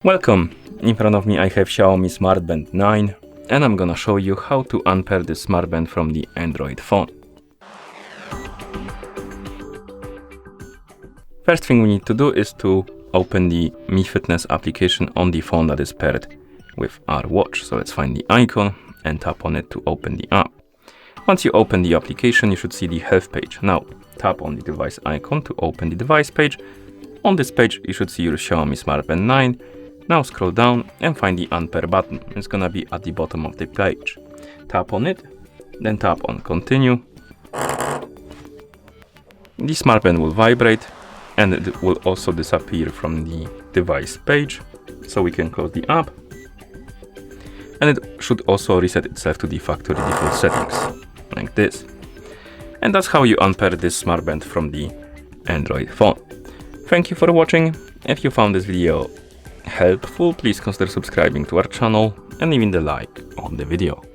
Welcome! In front of me I have Xiaomi Smart Band 9 and I'm gonna show you how to unpair this smart band from the Android phone. First thing we need to do is to open the Mi Fitness application on the phone that is paired with our watch. So let's find the icon and tap on it to open the app. Once you open the application, you should see the health page. Now tap on the device icon to open the device page. On this page you should see your Xiaomi Smart Band 9. Now scroll down and find the Unpair button. It's gonna be at the bottom of the page. Tap on it, then tap on continue. The smart band will vibrate and it will also disappear from the device page. So we can close the app. And it should also reset itself to the factory default settings, like this. And that's how you unpair this smart band from the Android phone. Thank you for watching. If you found this video helpful, please consider subscribing to our channel and leaving the like on the video.